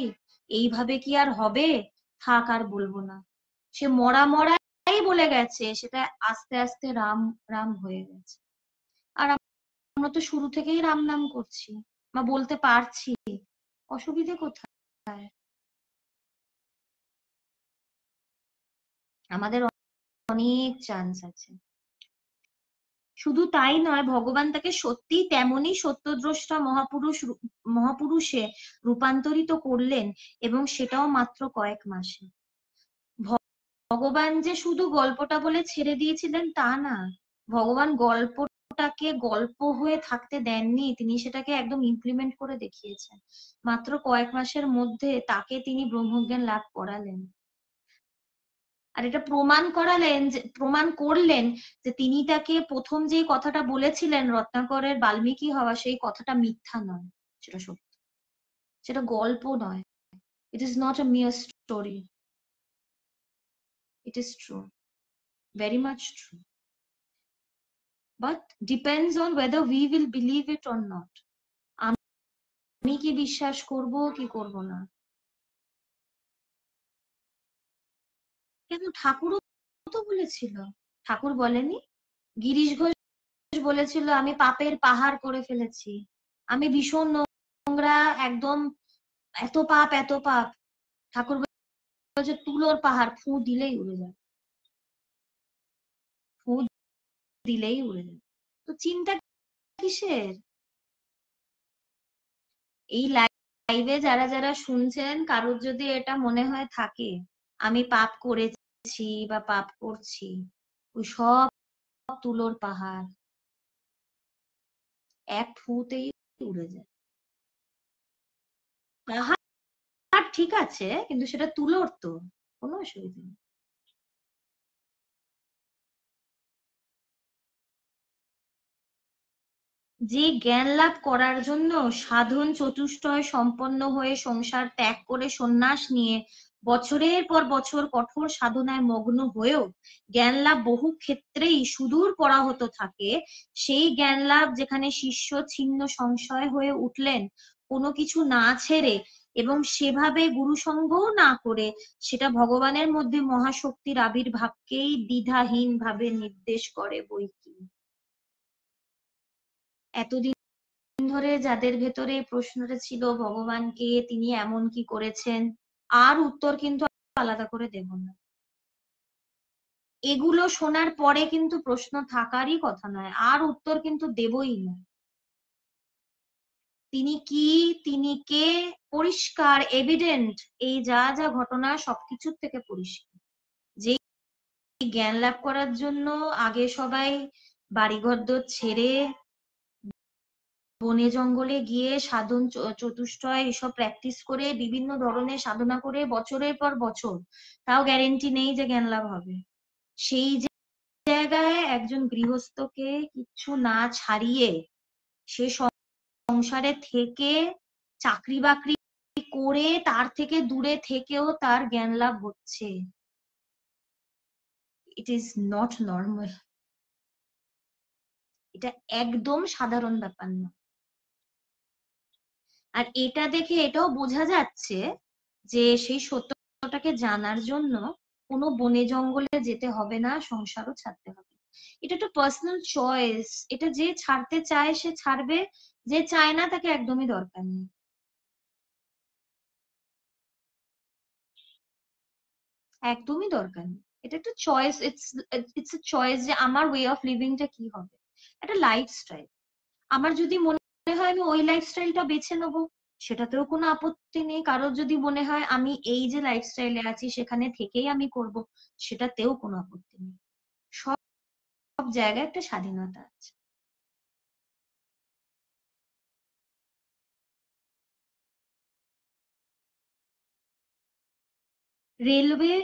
এইভাবে কি আর হবে, থাক আর বলবো না। সে মরা মরাই বলে গেছে, সেটা আস্তে আস্তে রাম রাম হয়ে গেছে। আর আমরা তো শুরু থেকেই রাম নাম করছি বা বলতে পারছি, অসুবিধে কোথায়? আমাদের অনেক চান্স আছে। শুধু তাই নয়, ভগবান তাকে সত্যি তেমনই সত্যদ্রষ্টা মহাপুরুষে রূপান্তরিত করলেন, এবং সেটাও মাত্র কয়েক মাসে। ভগবান যে শুধু গল্পটা বলে ছেড়ে দিয়েছিলেন তা না, ভগবান গল্পটাকে গল্প হয়ে থাকতে দেননি, তিনি সেটাকে একদম ইমপ্লিমেন্ট করে দেখিয়েছেন। মাত্র কয়েক মাসের মধ্যে তাকে তিনি ব্রহ্মজ্ঞান লাভ করালেন, আর এটা প্রমাণ করলেন যে তিনি তাকে প্রথম যে কথাটা বলেছিলেন রত্নাকরের বাল্মীকি হওয়া, সেই কথাটা মিথ্যা নয়, সেটা সত্য, সেটা গল্প নয়। ইট ইজ নট আ মিয়ার story, it is true, very much true, but depends on weather we will believe it or not. আমি কি বিশ্বাস করব কি করব না? কেন ঠাকুরও তো বলেছিল, ঠাকুর বলেনি? গিরিশ ঘোষ বলেছিল আমি পাপের পাহাড় করে ফেলেছি, আমি ভীষণ নোংরা, একদম এত পাপ এত পাপ। ঠাকুর বলছে তুলোর পাহাড় ফু দিলেই উড়ে যাবে, ফু দিলেই উড়ে যাবে। তো চিন্তা কিসের? এই লাইভে যারা যারা শুনছেন, কারোর যদি এটা মনে হয় থাকে আমি পাপ করেছি বা পাপ করছি, ওই সব তুলোর পাহাড় এক ফুতেই উড়ে যায়। পাহাড় ঠিক আছে, কিন্তু সেটা তুলোর তো কোনো অসুবিধা নেই। যে জ্ঞান লাভ করার জন্য সাধন চতুষ্টয় সম্পন্ন হয়ে সংসার ত্যাগ করে সন্ন্যাস নিয়ে বছরের পর বছর কঠোর সাধনায় মগ্ন হয়েও জ্ঞান লাভ বহু ক্ষেত্রেই সুদূর পরাহত থাকে, সেই জ্ঞান লাভ যেখানে শিষ্য ছিন্ন সংশয় হয়ে উঠলেন, কোনো কিছু না ছেড়ে এবং সেভাবে গুরু সঙ্গও না করে, সেটা ভগবানের মধ্যে মহাশক্তির আবির্ভাবকেই দ্বিধাহীন ভাবে নির্দেশ করে বৈকি। এতদিন ধরে যাদের ভেতরে এই প্রশ্নটা ছিল ভগবানকে তিনি এমন কি করেছেন, আর উত্তর কিন্তু আলাদা করে দেব না। এগুলো শোনার পরে কিন্তু প্রশ্ন থাকারই কথা নয়, আর উত্তর কিন্তু দেবই না। তিনি কি, তিনি কে, পরিষ্কার এভিডেন্ট, এই যা যা ঘটনা সবকিছুর থেকে পরিষ্কার। যে জ্ঞান লাভ করার জন্য আগে সবাই বাড়িঘরদোর ছেড়ে বনে জঙ্গলে গিয়ে সাধন চতুষ্টয় এসব প্র্যাকটিস করে বিভিন্ন ধরনের সাধনা করে বছরের পর বছর, তাও গ্যারেন্টি নেই যে জ্ঞান লাভ হবে। সেই জায়গায় একজন গৃহস্থকে কিচ্ছু না ছাড়িয়ে সে সংসারে থেকে চাকরি বাকরি করে তার থেকে দূরে থেকেও তার জ্ঞান লাভ হচ্ছে। It is not normal. এটা একদম সাধারণ ব্যাপার না। আর এটা দেখে এটাও বোঝা যাচ্ছে যে সেই সত্যটাকে জানার জন্য কোনো বনে জঙ্গলে যেতে হবে না, সংসারও ছাড়তে হবে। এটা একটা পার্সোনাল চয়েস, এটা যে ছাড়তে চায় সে ছাড়বে, যে চায় না তাকে একদমই দরকার নেই। একদমই দরকার নেই। এটা একটা চয়েস, ইটস এ চয়েস যে আমার ওয়ে অফ লিভিংটা কি হবে, একটা লাইফস্টাইল। আমার যদি মনে হয় আমি ওই লাইফস্টাইলটা বেছে নেবো, সেটাতেও কোনো আপত্তি নেই। কারোর যদি মনে হয় আমি এই যে লাইফস্টাইলে আছি সেখানে থেকেই আমি করব, সেটাতেও কোনো আপত্তি নেই। সব সব জায়গায় একটা স্বাধীনতা আছে। রেলওয়ে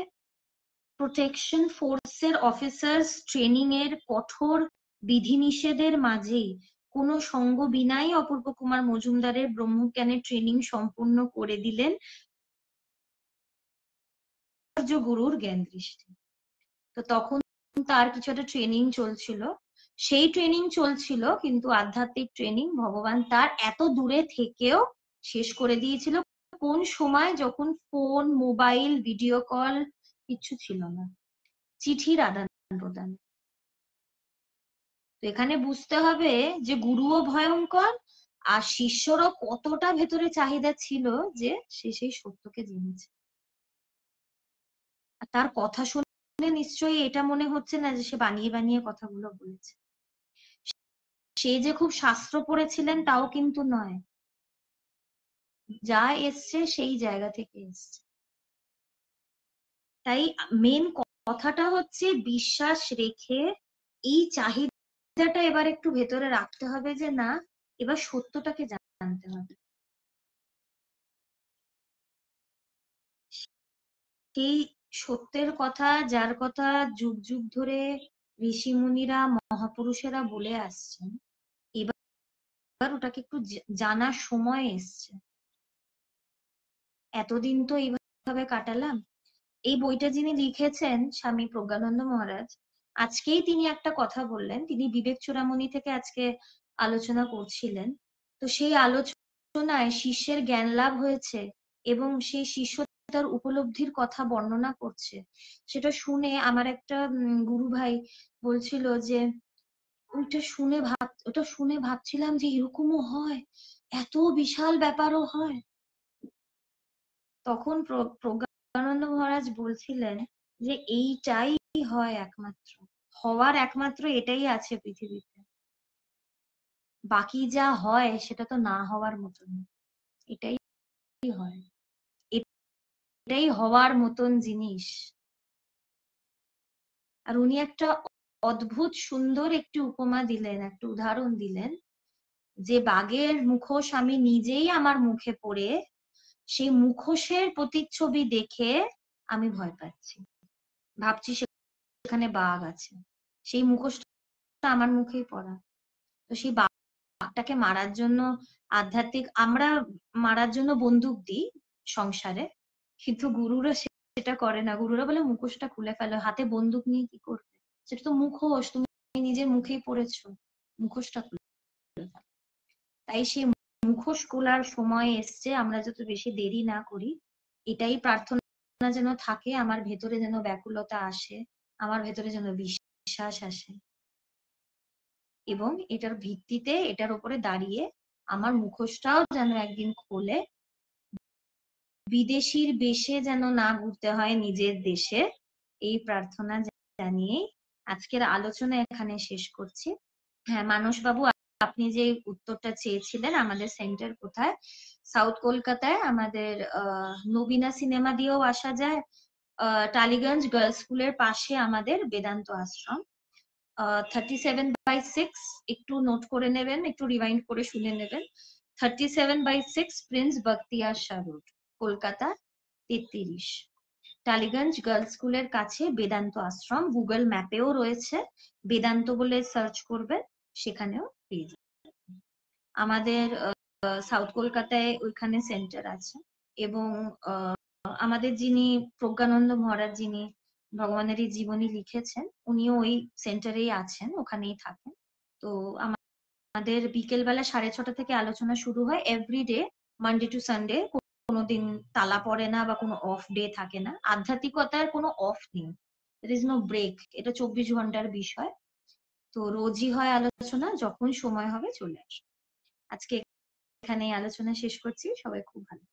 প্রোটেকশন ফোর্সের অফিসার্স ট্রেনিং এর কঠোর বিধিনিষেধের মাঝেই কোনো সঙ্গ বিনাই অপূর্ব কুমার মজুমদারের ব্রহ্মজ্ঞানের ট্রেনিং সম্পূর্ণ করে দিলেন গুরুর জ্ঞান দৃষ্টি। তো তখন তার কিছু একটা ট্রেনিং চলছিল, সেই ট্রেনিং চলছিল কিন্তু আধ্যাত্মিক ট্রেনিং ভগবান তার এত দূরে থেকেও শেষ করে দিয়েছিল। কোন সময়? যখন ফোন, মোবাইল, ভিডিও কল কিচ্ছু ছিল না, চিঠির আদান প্রদান। তো এখানে বুঝতে হবে যে গুরুও ভয়ঙ্কর, আর শিষ্যরও কতটা ভেতরে চাহিদা ছিল যে সে সেই সত্যকে জেনেছে। আর তার কথা শুনে নিশ্চয়ই এটা মনে হচ্ছে না যে সে বানিয়ে বানিয়ে কথাগুলো বলেছে। সে যে খুব শাস্ত্র পড়েছিলেন তাও কিন্তু নয়, যা এসছে সেই জায়গা থেকে এসছে। তাই মেন কথাটা হচ্ছে বিশ্বাস রেখে এই চাহিদাটা এবার একটু ভেতরে রাখতে হবে যে না, এবার সত্যটাকে জানতে হবে। সেই সত্যের কথা, যার কথা যুগ যুগ ধরে ঋষি মুনিরা মহাপুরুষেরা বলে আসছেন, এবার ওটাকে একটু জানার সময় এসছে। এতদিন তো এইভাবে কাটালাম। এই বইটা যিনি লিখেছেন স্বামী প্রজ্ঞানন্দ মহারাজ, আজকেই তিনি একটা কথা বললেন, তিনি বিবেক চূড়ামণি থেকে আজকে আলোচনা করছিলেন। তো সেই আলোচনায় শিষ্যের জ্ঞান লাভ হয়েছে এবং সেই শিষ্য তার উপলব্ধির কথা বর্ণনা করছে। সেটা শুনে আমার একটা গুরু ভাই বলছিল যে ওটা শুনে ভাবছিলাম যে এরকমও হয়, এত বিশাল ব্যাপারও হয়। তখন প্রজ্ঞানন্দ মহারাজ বলছিলেন যে এইটাই হয় একমাত্র, হওয়ার একমাত্র এটাই আছে পৃথিবীতে, বাকি যা হয় সেটা তো না হওয়ার মতন, এটাই হয়, এটাই হওয়ার মতন জিনিস। আর উনি একটা অদ্ভুত সুন্দর একটি উপমা দিলেন, একটা উদাহরণ দিলেন, যে বাঘের মুখোশ আমি নিজেই আমার মুখে পরে সেই মুখোশের প্রতিচ্ছবি দেখে আমি ভয় পাচ্ছি, ভাবছি সেখানে বাঘ আছে, সেই মুখোশটা আমার মুখেই পড়া। তো সেই বাঘটাকে মারার জন্য আমরা মারার জন্য বন্দুক দিই সংসারে, কিন্তু গুরুরা সেটা করে না। গুরুরা বলে মুখোশটা খুলে ফেলো, হাতে বন্দুক নিয়ে কি করবে, সেটা তো মুখোশ, তুমি নিজের মুখেই পড়েছো, মুখোশটা খুলে ফেলো। তাই সেই মুখোশ খোলার সময় এসছে, আমরা যত বেশি দেরি না করি। এটাই প্রার্থনা যেন থাকে, আমার ভেতরে যেন ব্যাকুলতা আসে, আমার ভেতরে যেন বিশ্বাস আসে, এবং এটার ভিত্তিতে, এটার উপরে দাঁড়িয়ে আমার মুখোশটাও যেন একদিন খোলে, বিদেশির বেশে যেন না ঘুরতে হয় নিজের দেশে। এই প্রার্থনা জানিয়ে আজকের আলোচনা এখানে শেষ করছি। হ্যাঁ মানস বাবু, আপনি যে উত্তরটা চেয়েছিলেন, আমাদের সেন্টার কোথায়? সাউথ কলকাতায় আমাদের নবীনা সিনেমা দিয়েও আসা যায়, টালিগঞ্জ গার্লস স্কুলের পাশে আমাদের বেদান্ত আশ্রম, 37/6, একটু নোট করে নেবেন, একটু রিমাইন্ড করে শুনে নেবেন, 37/6 prince Bakhtiar Shah road, Kolkata 33। Tollygunge girls স্কুলের কাছে বেদান্ত আশ্রম, গুগল ম্যাপেও রয়েছে, বেদান্ত বলে সার্চ করবেন, সেখানেও পেয়ে যাবেন। আমাদের সাউথ কলকাতায় ওইখানে সেন্টার আছে, এবং আমাদের যিনি প্রজ্ঞানন্দ মহারাজ, যিনি ভগবানের এই জীবনী লিখেছেন, উনিও ওই সেন্টারেই আছেন, ওখানেই থাকেন। তো আমাদের বিকেল বেলা 6:30 থেকে আলোচনা শুরু হয়, এভরিডে, মানডে টু সানডে, কোনোদিন তালা পড়ে না বা কোনো অফ ডে থাকে না। আধ্যাত্মিকতার কোনো অফ নেই, there is no break, এটা 24 ঘন্টার বিষয়। তো রোজই হয় আলোচনা, যখন সময় হবে চলে আসবে। আজকে এখানে আলোচনা শেষ করছি, সবাই খুব ভালো।